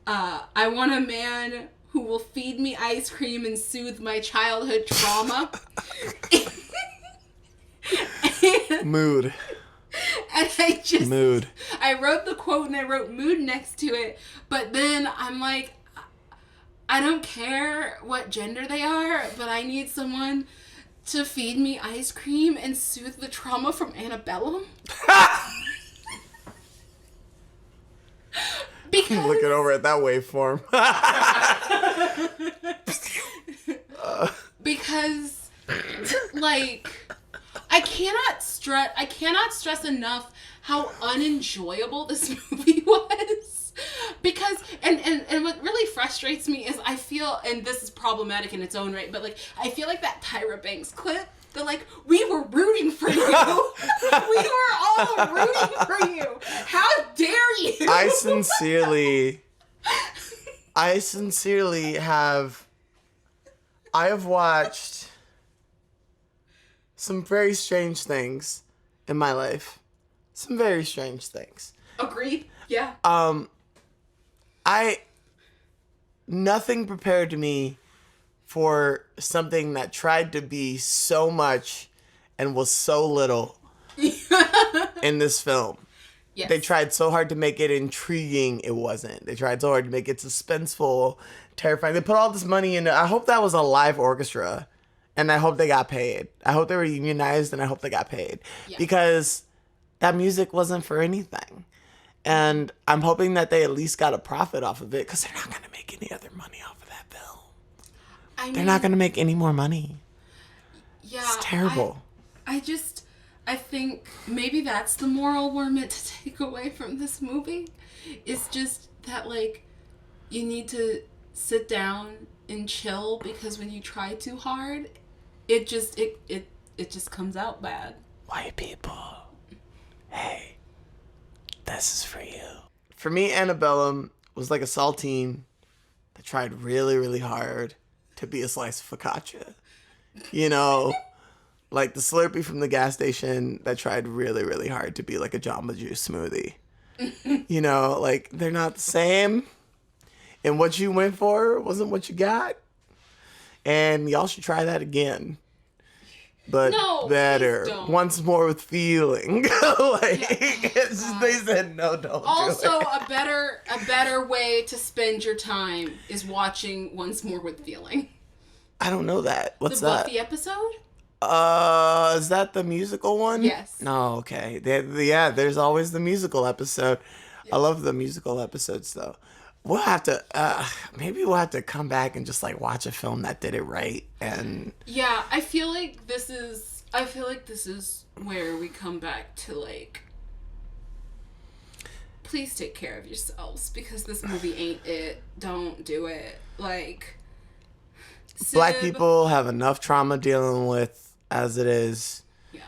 I want a man who will feed me ice cream and soothe my childhood trauma. Mood. And I wrote the quote and I wrote mood next to it, but then I'm like, I don't care what gender they are, but I need someone to feed me ice cream and soothe the trauma from Antebellum. Because looking over at that waveform. Because, like, I cannot stress enough how unenjoyable this movie was. Because, and what really frustrates me is I feel, and this is problematic in its own right, but, like, I feel like that Tyra Banks clip, that, like, we were rooting for you. We were all rooting for you. How dare you? I sincerely have watched some very strange things in my life. Some very strange things. Agreed. Yeah. Nothing prepared me for something that tried to be so much and was so little in this film. Yes. They tried so hard to make it intriguing, it wasn't. They tried so hard to make it suspenseful, terrifying. They put all this money into. I hope that was a live orchestra, and I hope they got paid. I hope they were unionized, and I hope they got paid. Yeah. Because that music wasn't for anything. And I'm hoping that they at least got a profit off of it, because they're not going to make any other money off of that film. They're not going to make any more money. Yeah. It's terrible. I think maybe that's the moral we're meant to take away from this movie. It's just that, like, you need to sit down and chill, because when you try too hard, it just comes out bad. White people, hey, this is for you. For me, Antebellum was like a saltine that tried really, really hard to be a slice of focaccia. You know? Like the Slurpee from the gas station that tried really, really hard to be like a Jamba Juice smoothie. You know, like, they're not the same. And what you went for wasn't what you got. And y'all should try that again. but No, better. please don't. Once more with feeling. They said no, don't also, do it. a better way to spend your time is watching Once More with Feeling. I don't know that. What's The that? Buffy episode? Is that the musical one? Yes. No, okay. Yeah, there's always the musical episode. Yeah. I love the musical episodes though. We'll have to maybe we'll have to come back and just like watch a film that did it right. And yeah, I feel like this is where we come back to like, please take care of yourselves, because this movie ain't it. Don't do it. Like, Black people have enough trauma dealing with as it is. Yeah.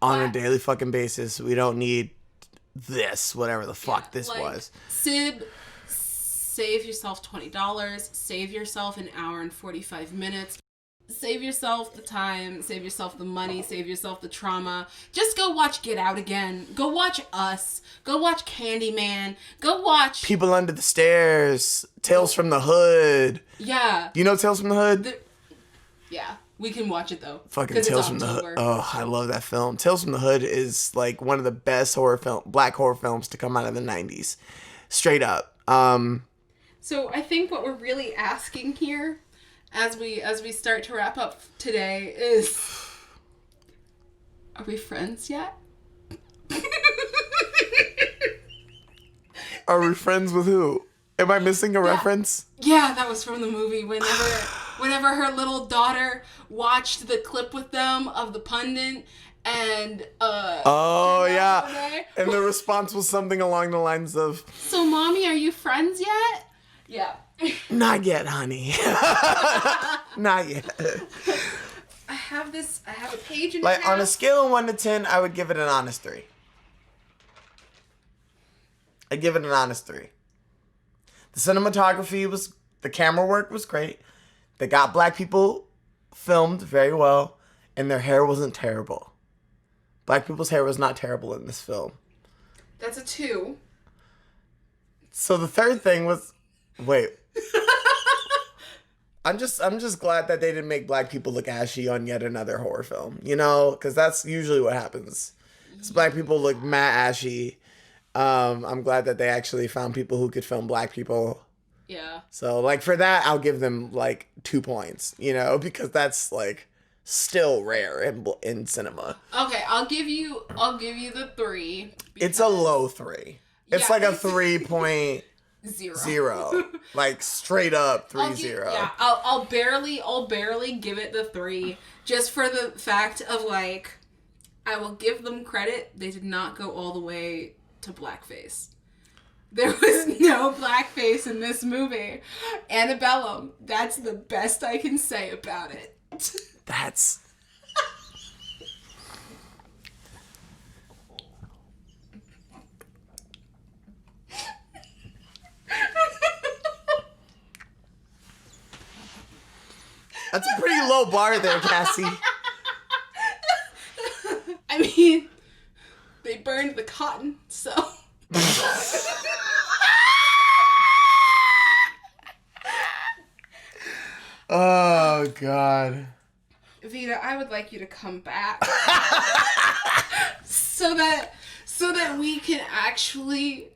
On a daily fucking basis. We don't need this, whatever the fuck this like, was. Sid, save yourself $20. Save yourself an hour and 45 minutes. Save yourself the time. Save yourself the money. Save yourself the trauma. Just go watch Get Out again. Go watch Us. Go watch Candyman. Go watch People Under the Stairs. Tales from the Hood. Yeah. Do you know Tales from the Hood? Yeah. We can watch it though. Fucking Tales from the Hood. Oh, I love that film. Tales from the Hood is like one of the best black horror films to come out of the 90s. Straight up. So I think what we're really asking here as we start to wrap up today is, are we friends yet? Are we friends with who? Am I missing a reference? Yeah, that was from the movie. Whenever her little daughter watched the clip with them of the pundit and oh yeah, and the response was something along the lines of, "So, mommy, are you friends yet?" Yeah. Not yet, honey. Not yet. I have a page in like on a scale of 1 to 10, I would give it an honest 3. I'd give it an honest 3. The cinematography the camera work was great. They got black people filmed very well, and their hair wasn't terrible. Black people's hair was not terrible in this film. That's a 2. So the third thing was, wait. I'm just glad that they didn't make black people look ashy on yet another horror film, you know, because that's usually what happens. It's black people look mad ashy. I'm glad that they actually found people who could film black people. Yeah. So like for that, I'll give them like 2 points, you know, because that's like still rare in cinema. Okay, I'll give you the 3. It's a low 3. It's like a 3.0. Like straight up 3.0. Yeah, I'll barely give it the 3, just for the fact of like, I will give them credit. They did not go all the way to blackface. There was no blackface in this movie. Antebellum. That's the best I can say about it. That's a pretty low bar there, Cassie. I mean, they burned the cotton, so. Oh, God. Vita, I would like you to come back. so that we can actually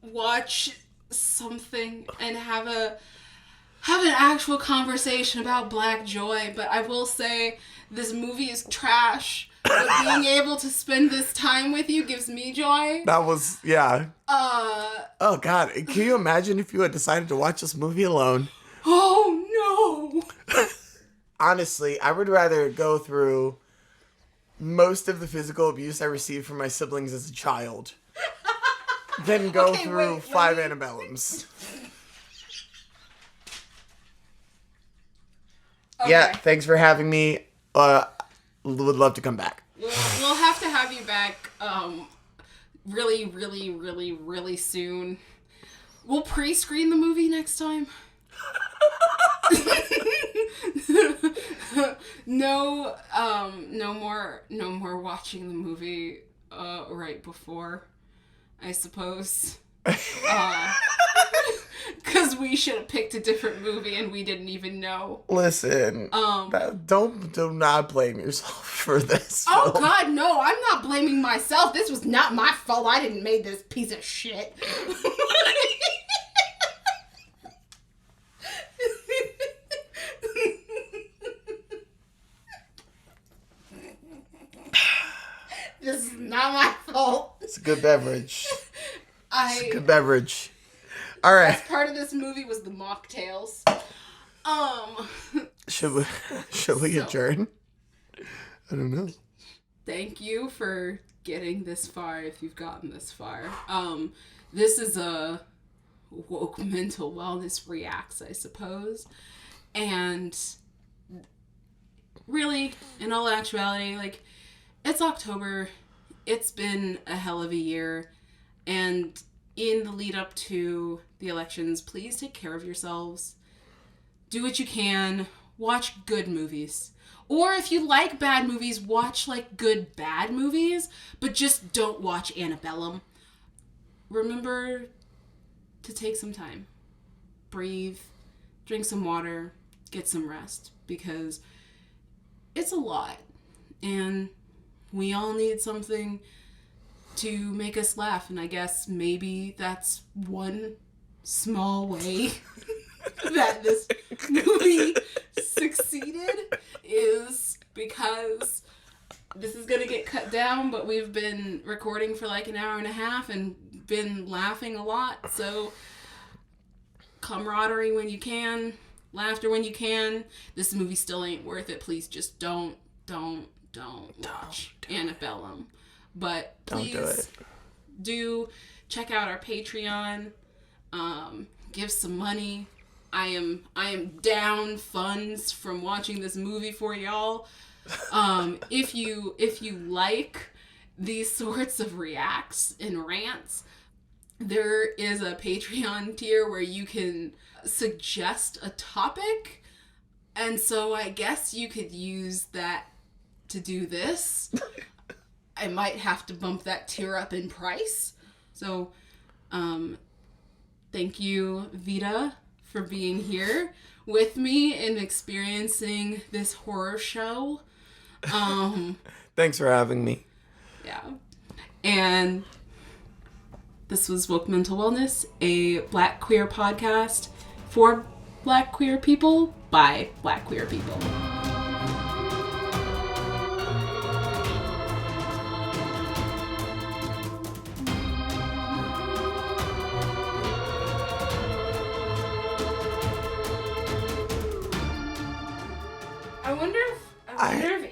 watch something and have an actual conversation about Black Joy. But I will say, this movie is trash. But being able to spend this time with you gives me joy. That was, yeah. Oh, God. Can you imagine if you had decided to watch this movie alone? Oh, no. Honestly, I would rather go through most of the physical abuse I received from my siblings as a child than go through 5 Antebellums. Okay. Yeah, thanks for having me. Would love to come back. We'll have to have you back really, really, really, really soon. We'll pre-screen the movie next time. No more watching the movie right before, I suppose. Because we should have picked a different movie and we didn't even know. Listen, do not blame yourself for this. Oh, God, no. I'm not blaming myself. This was not my fault. I didn't make this piece of shit. This is not my fault. It's a good beverage. It's a good beverage. All right. Best part of this movie was the mocktails. Should we adjourn? I don't know. Thank you for getting this far, if you've gotten this far. This is a woke mental wellness reacts, I suppose. And really, in all actuality, like, it's October. It's been a hell of a year. And in the lead up to the elections, please take care of yourselves. Do what you can. Watch good movies. Or if you like bad movies, watch like good bad movies, but just don't watch Antebellum. Remember to take some time. Breathe. Drink some water. Get some rest. Because it's a lot. And we all need something to make us laugh. And I guess maybe that's one small way that this movie succeeded, is because this is going to get cut down, but we've been recording for like an hour and a half and been laughing a lot. So camaraderie when you can, laughter when you can. This movie still ain't worth it. Please just don't watch Antebellum. But please do check out our Patreon. Give some money. I am down funds from watching this movie for y'all. If you like these sorts of reacts and rants, there is a Patreon tier where you can suggest a topic. And so I guess you could use that to do this. I might have to bump that tier up in price. So, thank you, Vita, for being here with me and experiencing this horror show. Thanks for having me. Yeah. And this was Woke Mental Wellness, a Black queer podcast for Black queer people by Black queer people. I wonder if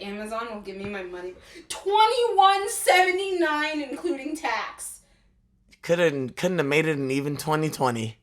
Amazon will give me my money. $21.79 including tax. Couldn't have made it in even 2020.